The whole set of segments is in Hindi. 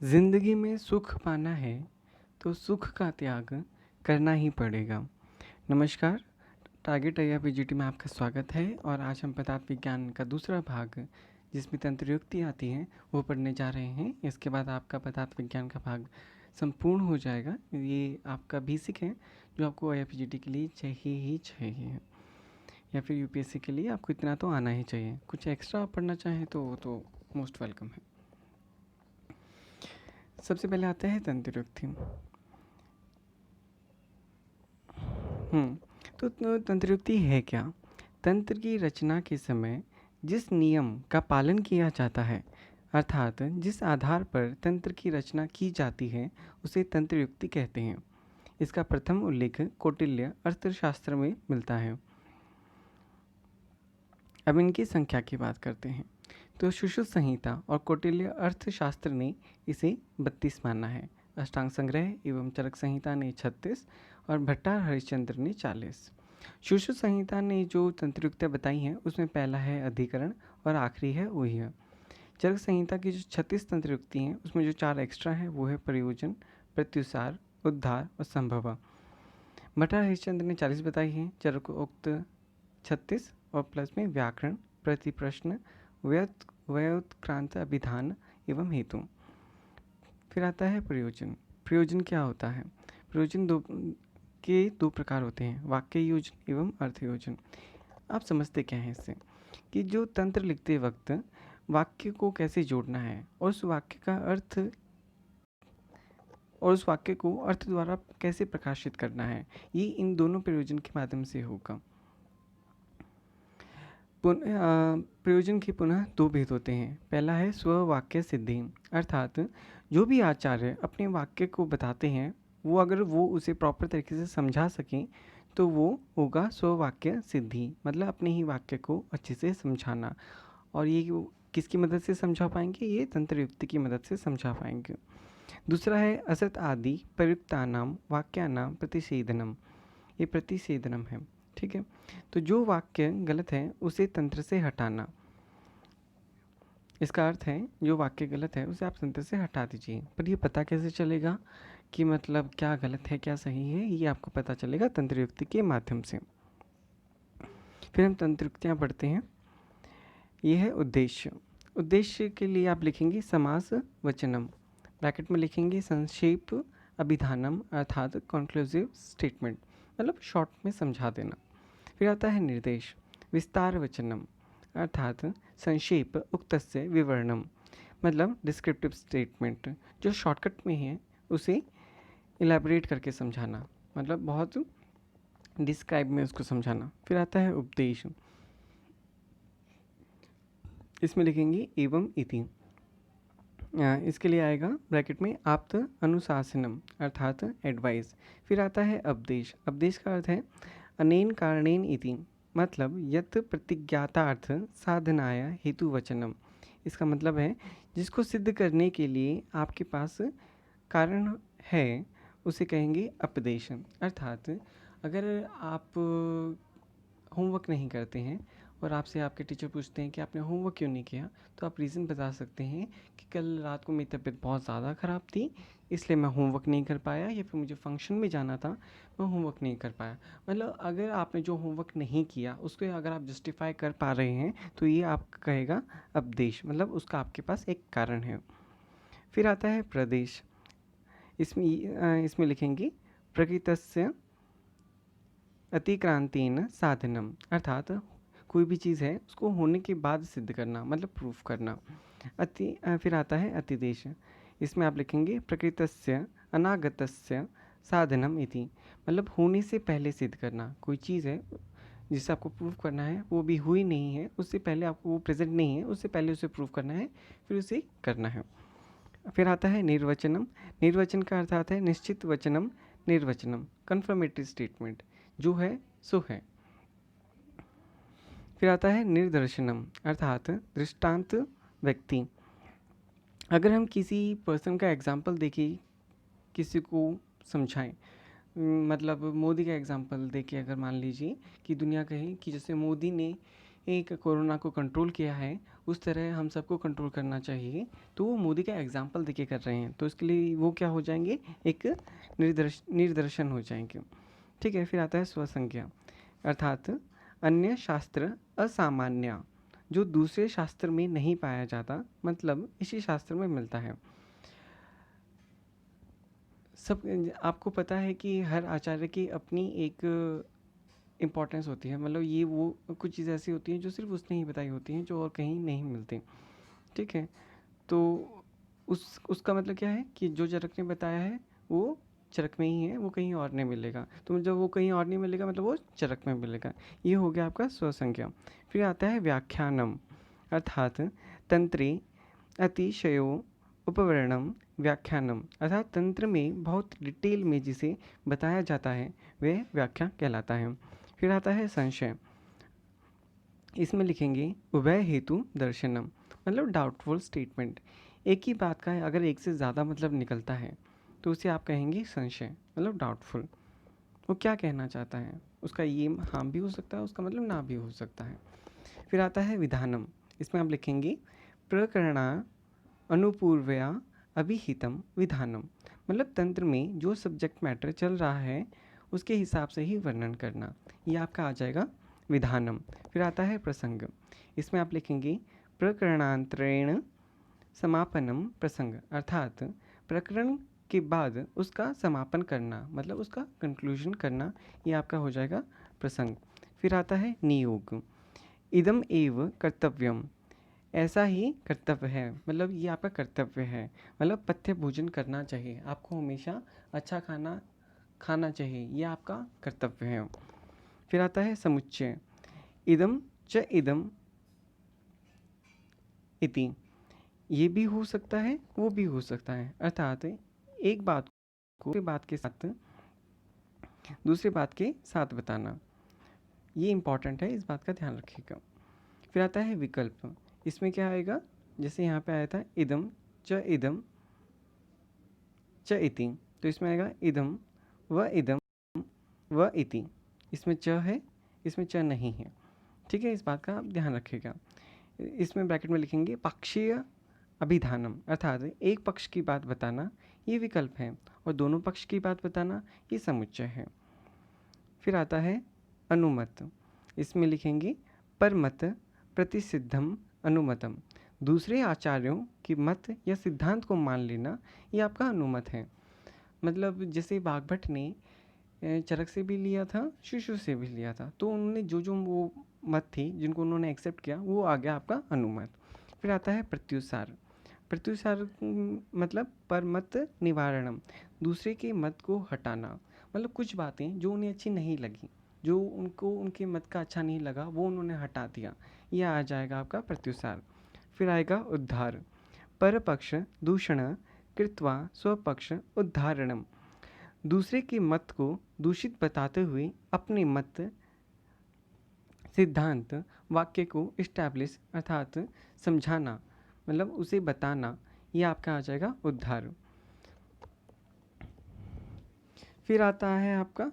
जिंदगी में सुख पाना है तो सुख का त्याग करना ही पड़ेगा। नमस्कार, टारगेट अय्या पीजीटी में आपका स्वागत है और आज हम पदार्थ विज्ञान का दूसरा भाग जिसमें तंत्रयुक्ति आती है वो पढ़ने जा रहे हैं। इसके बाद आपका पदार्थ विज्ञान का भाग संपूर्ण हो जाएगा। ये आपका बेसिक है जो आपको अय्या पीजीटी के लिए चाहिए ही चाहिए, या फिर यूपीएससी के लिए आपको इतना तो आना ही चाहिए। कुछ एक्स्ट्रा आप पढ़ना चाहें तो वो तो मोस्ट वेलकम है। सबसे पहले आता है तंत्रयुक्ति। तो तंत्रयुक्ति है क्या? तंत्र की रचना के समय जिस नियम का पालन किया जाता है, अर्थात जिस आधार पर तंत्र की रचना की जाती है, उसे तंत्रयुक्ति कहते हैं। इसका प्रथम उल्लेख कौटिल्य अर्थशास्त्र में मिलता है। अब इनकी संख्या की बात करते हैं। तो सुश्रुत संहिता और कौटिल्य अर्थशास्त्र ने इसे 32 माना है। अष्टांग संग्रह एवं चरक संहिता ने 36 और भट्टार हरिश्चंद्र ने 40। सुश्रुत संहिता ने जो तंत्रयुक्तियाँ बताई हैं उसमें पहला है अधिकरण और आखिरी है ऊह्य। चरक संहिता की जो 36 तंत्रयुक्ति हैं उसमें जो 4 एक्स्ट्रा है वो है प्रयोजन, प्रत्युसार, उद्धार और संभव। भट्टार हरिश्चंद्र ने 40 बताई हैं, चरक उक्त 36 और प्लस में व्याकरण, प्रतिप्रश्न, व्युत्क्रांत अभिधान एवं हेतु। फिर आता है प्रयोजन। प्रयोजन क्या होता है? प्रयोजन दो प्रकार होते हैं, वाक्य योजन एवं अर्थ योजन। आप समझते क्या हैं इससे कि जो तंत्र लिखते वक्त वाक्य को कैसे जोड़ना है और उस वाक्य को अर्थ द्वारा कैसे प्रकाशित करना है, ये इन दोनों प्रयोजन के माध्यम से होगा। प्रयोजन के पुनः 2 भेद होते हैं। पहला है स्ववाक्य सिद्धि, अर्थात जो भी आचार्य अपने वाक्य को बताते हैं वो अगर वो उसे प्रॉपर तरीके से समझा सकें तो वो होगा स्ववाक्य सिद्धि, मतलब अपने ही वाक्य को अच्छे से समझाना। और ये किसकी मदद से समझा पाएंगे? ये तंत्रयुक्ति की मदद से समझा पाएंगे। दूसरा है असत आदि प्रयुक्तानाम वाक्यानाम प्रतिषेधनम। ये प्रतिषेधनम है, ठीक है। तो जो वाक्य गलत है उसे तंत्र से हटाना। इसका अर्थ है जो वाक्य गलत है उसे आप तंत्र से हटा दीजिए। पर ये पता कैसे चलेगा कि मतलब क्या गलत है क्या सही है? ये आपको पता चलेगा तंत्रयुक्ति के माध्यम से। फिर हम तंत्रयुक्तियाँ पढ़ते हैं। ये है उद्देश्य। उद्देश्य के लिए आप लिखेंगे समास वचनम, ब्रैकेट में लिखेंगे संक्षेप अभिधानम, अर्थात कंक्लूसिव स्टेटमेंट, मतलब शॉर्ट में समझा देना। फिर आता है निर्देश, विस्तार वचनम, अर्थात संक्षेप उक्तस्य विवरणम, मतलब डिस्क्रिप्टिव स्टेटमेंट, जो शॉर्टकट में है उसे इलेबोरेट करके समझाना, मतलब बहुत डिस्क्राइब में उसको समझाना। फिर आता है उपदेश, इसमें लिखेंगे एवं इति, इसके लिए आएगा ब्रैकेट में आप्त अनुशासनम, अर्थात एडवाइस। फिर आता है अपदेश। अपदेश का अर्थ है अनेन कारणेन इति, मतलब यत प्रतिज्ञातार्थ साधनाय हेतु वचनम। इसका मतलब है जिसको सिद्ध करने के लिए आपके पास कारण है उसे कहेंगे अपदेश। अर्थात अगर आप होमवर्क नहीं करते हैं और आपसे आपके टीचर पूछते हैं कि आपने होमवर्क क्यों नहीं किया, तो आप रीज़न बता सकते हैं कि कल रात को मेरी तबीयत बहुत ज़्यादा ख़राब थी इसलिए मैं होमवर्क नहीं कर पाया, या फिर मुझे फंक्शन में जाना था मैं होमवर्क नहीं कर पाया। मतलब अगर आपने जो होमवर्क नहीं किया उसको अगर आप जस्टिफाई कर पा रहे हैं तो ये आपका कहेगा अपदेश, मतलब उसका आपके पास एक कारण है। फिर आता है प्रदेश। इसमें लिखेंगे प्रकृतस्य अतिक्रांतेन साधनम, अर्थात कोई भी चीज़ है उसको होने के बाद सिद्ध करना, मतलब प्रूफ करना। फिर आता है अतिदेश। इसमें आप लिखेंगे प्रकृतस्य अनागतस्य साधनम इति, मतलब होने से पहले सिद्ध करना। कोई चीज़ है जिसे आपको प्रूफ करना है वो भी हुई नहीं है, उससे पहले आपको वो प्रेजेंट नहीं है, उससे पहले उसे प्रूफ करना है, फिर उसे करना है। फिर आता है निर्वचनम। निर्वचन का अर्थ आता है निश्चित वचनम निर्वचनम, कन्फर्मेटरी स्टेटमेंट, जो है सो है। फिर आता है निर्दर्शनम, अर्थात दृष्टांत व्यक्ति। अगर हम किसी पर्सन का एग्जाम्पल देके किसी को समझाएं, मतलब मोदी का एग्जाम्पल देके अगर मान लीजिए कि दुनिया कहे कि जैसे मोदी ने एक कोरोना को कंट्रोल किया है उस तरह हम सबको कंट्रोल करना चाहिए, तो वो मोदी का एग्जाम्पल देके कर रहे हैं, तो इसके लिए वो क्या हो जाएंगे, एक निर्दर्शन हो जाएंगे। ठीक है, फिर आता है स्वसंज्ञा, अर्थात अन्य शास्त्र असामान्य, जो दूसरे शास्त्र में नहीं पाया जाता, मतलब इसी शास्त्र में मिलता है। सब आपको पता है कि हर आचार्य की अपनी एक इम्पोर्टेंस होती है, मतलब ये वो कुछ चीज़ें ऐसी होती हैं जो सिर्फ उसने ही बताई होती हैं, जो और कहीं नहीं मिलती। ठीक है, तो उसका मतलब क्या है कि जो चरक ने बताया है वो चरक में ही है, वो कहीं और नहीं मिलेगा। तो जब वो कहीं और नहीं मिलेगा मतलब वो चरक में मिलेगा। ये हो गया आपका स्वसंज्ञा। फिर आता है व्याख्यानम, अर्थात तंत्रे अतिशयो उपवर्णम व्याख्यानम, अर्थात तंत्र में बहुत डिटेल में जिसे बताया जाता है वह व्याख्या कहलाता है। फिर आता है संशय, इसमें लिखेंगे उभय हेतु दर्शनम, मतलब डाउटफुल स्टेटमेंट। एक ही बात का अगर एक से ज़्यादा मतलब निकलता है तो उसे आप कहेंगे संशय, मतलब डाउटफुल। वो क्या कहना चाहता है, उसका ये हाँ भी हो सकता है, उसका मतलब ना भी हो सकता है। फिर आता है विधानम, इसमें आप लिखेंगे प्रकरणा अनुपूर्वया अभिहितम विधानम, मतलब तंत्र में जो सब्जेक्ट मैटर चल रहा है उसके हिसाब से ही वर्णन करना, ये आपका आ जाएगा विधानम। फिर आता है प्रसंग, इसमें आप लिखेंगे प्रकरणांतरेण समापनम प्रसंग, अर्थात प्रकरण के बाद उसका समापन करना, मतलब उसका कंक्लूजन करना, ये आपका हो जाएगा प्रसंग। फिर आता है नियोग, इदम एव कर्तव्यम, ऐसा ही कर्तव्य है, मतलब ये आपका कर्तव्य है, मतलब पथ्य भोजन करना चाहिए, आपको हमेशा अच्छा खाना खाना चाहिए, ये आपका कर्तव्य है। फिर आता है समुच्चय, इदम च इदम इति, ये भी हो सकता है वो भी हो सकता है, अर्थात एक बात को दूसरे बात के साथ बताना, ये इंपॉर्टेंट है, इस बात का ध्यान रखिएगा। फिर आता है विकल्प, इसमें क्या आएगा, जैसे यहाँ पे आया था इदम च इति, तो इसमें आएगा इदम व इति, इसमें च है, इसमें च नहीं है। ठीक है, इस बात का आप ध्यान रखिएगा। इसमें ब्रैकेट में लिखेंगे पक्षीय अभिधानम, अर्थात एक पक्ष की बात बताना ये विकल्प है, और दोनों पक्ष की बात बताना ये समुच्चय है। फिर आता है अनुमत, इसमें लिखेंगे परमत प्रतिसिद्धम अनुमतम, दूसरे आचार्यों की मत या सिद्धांत को मान लेना, ये आपका अनुमत है। मतलब जैसे बागभट्ट ने चरक से भी लिया था, शिशु से भी लिया था, तो उन्होंने जो जो वो मत थी जिनको उन्होंने एक्सेप्ट किया वो आ गया आपका अनुमत। फिर आता है प्रत्युसार, प्रत्युसार मतलब परमत निवारणम, दूसरे के मत को हटाना, मतलब कुछ बातें जो उन्हें अच्छी नहीं लगी, जो उनको उनके मत का अच्छा नहीं लगा, वो उन्होंने हटा दिया, यह आ जाएगा आपका प्रत्युसार। फिर आएगा उद्धार, परपक्ष दूषण कृत्वा स्वपक्ष उद्धारणम, दूसरे के मत को दूषित बताते हुए अपने मत सिद्धांत वाक्य को इस्टेब्लिश, अर्थात समझाना, मतलब उसे बताना, यह आपका आ जाएगा उद्धार। फिर आता है आपका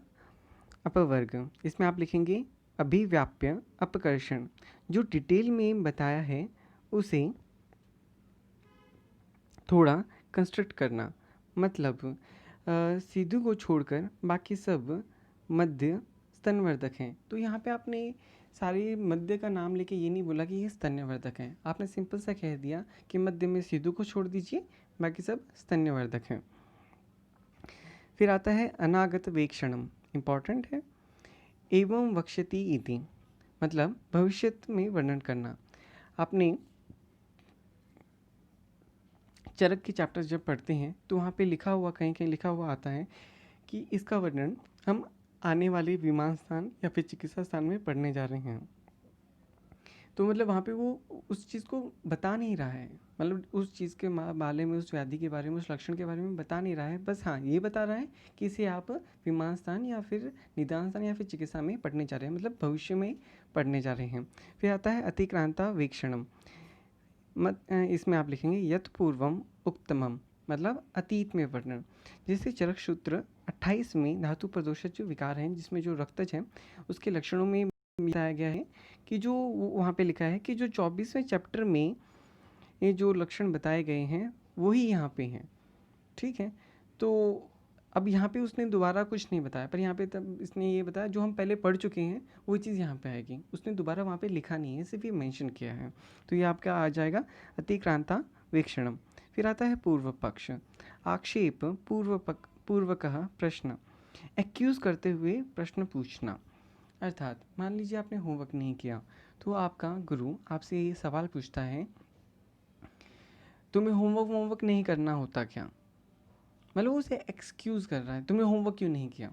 अपवर्ग, इसमें आप लिखेंगे अभिव्याप्य अपकर्षण, जो डिटेल में बताया है उसे थोड़ा कंस्ट्रक्ट करना, मतलब सिद्धू को छोड़कर बाकी सब मध्य स्तनवर्धक हैं, तो यहाँ पे आपने सारे मध्य का नाम लेके ये नहीं बोला कि ये स्तन्यवर्धक हैं, आपने सिंपल सा कह दिया कि मध्य में सिद्धू को छोड़ दीजिए, बाकी सब स्तन्यवर्धक हैं। फिर आता है अनागत वेक्षणम, इम्पॉर्टेंट है, एवं वक्ष्यति इति, मतलब भविष्य में वर्णन करना। आपने चरक के चैप्टर्स जब पढ़ते हैं तो वहाँ पे लिखा हुआ कहीं कहीं लिखा हुआ आता है कि इसका वर्णन हम आने वाले विमान स्थान या फिर चिकित्सा स्थान में पढ़ने जा रहे हैं, तो मतलब वहाँ पे वो उस चीज़ को बता नहीं रहा है, मतलब उस चीज़ के बारे में, उस व्याधि के बारे में, उस लक्षण के बारे में बता नहीं रहा है, बस हाँ ये बता रहा है कि इसे आप विमान स्थान या फिर निदान स्थान या फिर चिकित्सा में पढ़ने जा रहे हैं, मतलब भविष्य में पढ़ने जा रहे हैं। फिर आता है अतिक्रांता वीक्षणम, इसमें आप लिखेंगे यत पूर्वम उक्तमम, मतलब अतीत में वर्णन। जैसे चरक सूत्र 28 में धातु प्रदोषज जो विकार हैं, जिसमें जो रक्तज है उसके लक्षणों में बताया गया है कि जो वहाँ पे लिखा है कि जो 24वें चैप्टर में ये जो लक्षण बताए गए हैं वही यहाँ पे हैं, ठीक है। तो अब यहाँ पे उसने दोबारा कुछ नहीं बताया, पर यहाँ पे तब इसने ये बताया जो हम पहले पढ़ चुके हैं वही चीज़ यहाँ पे आएगी। उसने दोबारा वहाँ पे लिखा नहीं है, सिर्फ ये मेंशन किया है। तो ये आपका आ जाएगा अतिक्रांता वीक्षणम। फिर आता है पूर्व पक्ष। आक्षेप पूर्वकः प्रश्न, एक्यूज करते हुए प्रश्न पूछना। अर्थात मान लीजिए आपने होमवर्क नहीं किया, तो आपका गुरु आपसे ये सवाल पूछता है, तुम्हें होमवर्क नहीं करना होता क्या? मतलब वो उसे एक्सक्यूज़ कर रहा है, तुमने होमवर्क क्यों नहीं किया।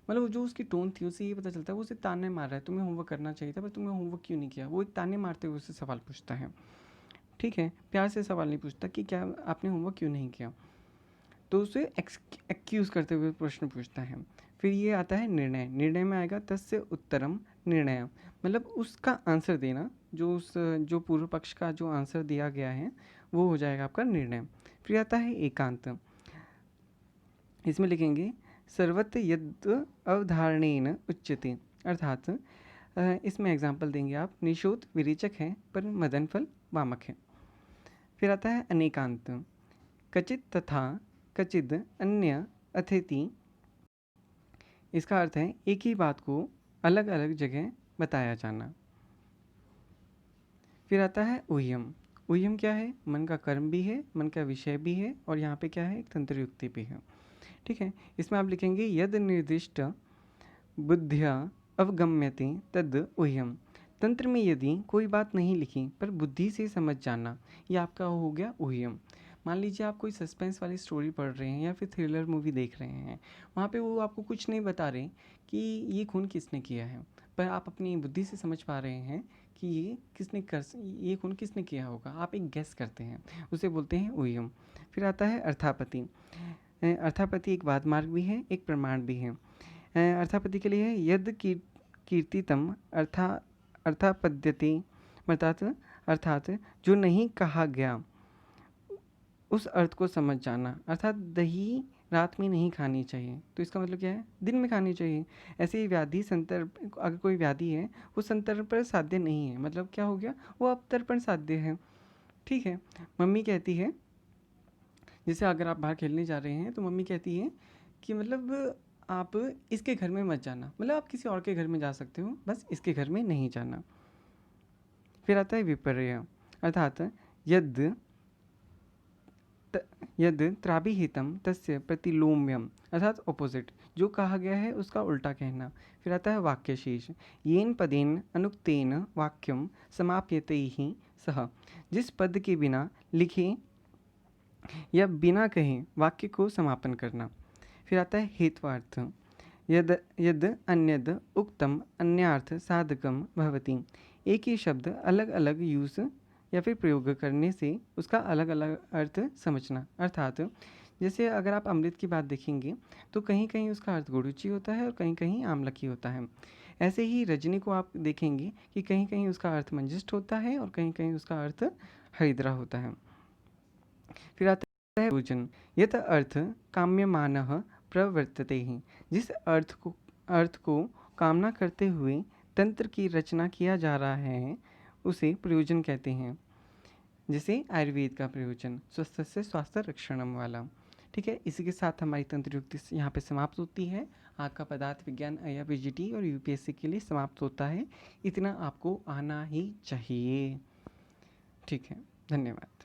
मतलब जो उसकी टोन थी उससे ये पता चलता है वो उसे ताने मार रहा है, तुम्हें होमवर्क करना चाहिए था पर तुमने होमवर्क क्यों नहीं किया। वो एक ताने मारते हुए उससे सवाल पूछता है, ठीक है, प्यार से सवाल नहीं पूछता कि क्या आपने होमवर्क क्यों नहीं किया। तो उसे एक्यूज़ करते हुए प्रश्न पूछता है। फिर ये आता है निर्णय। निर्णय में आएगा तस्य उत्तरम निर्णय, मतलब उसका आंसर देना, जो पूर्व पक्ष का जो आंसर दिया गया है वो हो जाएगा आपका निर्णय। फिर आता है एकांत। इसमें लिखेंगे सर्वत्र यद् अवधारणेन उच्यते, अर्थात इसमें एग्जाम्पल देंगे आप, निशोत विरेचक है पर मदन फल वामक है। फिर आता है अनेकांत। कचित तथा कचिद अन्य अतिथि, इसका अर्थ है एक ही बात को अलग अलग जगह बताया जाना। फिर आता है ऊह्यम। ऊह्यम क्या है? मन का कर्म भी है, मन का विषय भी है, और यहाँ पे क्या है, एक तंत्र युक्ति भी है, ठीक है। इसमें आप लिखेंगे यद निर्दिष्ट बुद्धिया अवगम्यते तद ऊह्यम। तंत्र में यदि कोई बात नहीं लिखी पर बुद्धि से समझ जाना, ये आपका हो गया ऊह्यम। मान लीजिए आप कोई सस्पेंस वाली स्टोरी पढ़ रहे हैं या फिर थ्रिलर मूवी देख रहे हैं, वहाँ पे वो आपको कुछ नहीं बता रहे कि ये खून किसने किया है, पर आप अपनी बुद्धि से समझ पा रहे हैं कि ये खून किसने किया होगा। आप एक गेस करते हैं, उसे बोलते हैं ऊह्यम। फिर आता है अर्थापति। अर्थापति एक वाद मार्ग भी है, एक प्रमाण भी है। अर्थापति के लिए है यद कीर्तितम अर्थापद्यते, अर्थात जो नहीं कहा गया उस अर्थ को समझ जाना। अर्थात दही रात में नहीं खानी चाहिए, तो इसका मतलब क्या है, दिन में खानी चाहिए। ऐसे ही व्याधि संतर्प, अगर कोई व्याधि है वो संतर्पण साध्य नहीं है, मतलब क्या हो गया, वो अपतर्पण साध्य है, ठीक है। मम्मी कहती है, जैसे अगर आप बाहर खेलने जा रहे हैं तो मम्मी कहती है कि मतलब आप इसके घर में मत जाना, मतलब आप किसी और के घर में जा सकते हो, बस इसके घर में नहीं जाना। फिर आता है विपर्य, अर्थात यद यद त्राभिहितम तस्य प्रतिलोम्यम, अर्थात ऑपोजिट, जो कहा गया है उसका उल्टा कहना। फिर आता है वाक्यशेष। येन पदेन अनुक्तेन वाक्यम समाप्यते ही सह, जिस पद के बिना लिखे या बिना कहे वाक्य को समापन करना। फिर आता है हेत्वार्थ। यद यद अन्यद उक्तम अन्यार्थ साधकम भवति, एक ही शब्द अलग अलग यूज़ या फिर प्रयोग करने से उसका अलग अलग अर्थ समझना। अर्थात जैसे अगर आप अमृत की बात देखेंगे तो कहीं कहीं उसका अर्थ गुरुचि होता है और कहीं कहीं आमलकी होता है। ऐसे ही रजनी को आप देखेंगे कि कहीं कहीं उसका अर्थ मंजिष्ठ होता है और कहीं कहीं उसका अर्थ हरिद्रा होता है। फिर आता है प्रयोजन। यत अर्थ काम्यमानः प्रवर्तते ही, जिस अर्थ को कामना करते हुए तंत्र की रचना किया जा रहा है उसे प्रयोजन कहते हैं। जैसे आयुर्वेद का प्रयोजन, स्वस्थ से स्वास्थ्य रक्षणम वाला, ठीक है। इसी के साथ हमारी तंत्र युक्ति यहाँ पे समाप्त होती है। आपका पदार्थ विज्ञान या पीजीटी और यूपीएससी के लिए समाप्त होता है। इतना आपको आना ही चाहिए, ठीक है। धन्यवाद।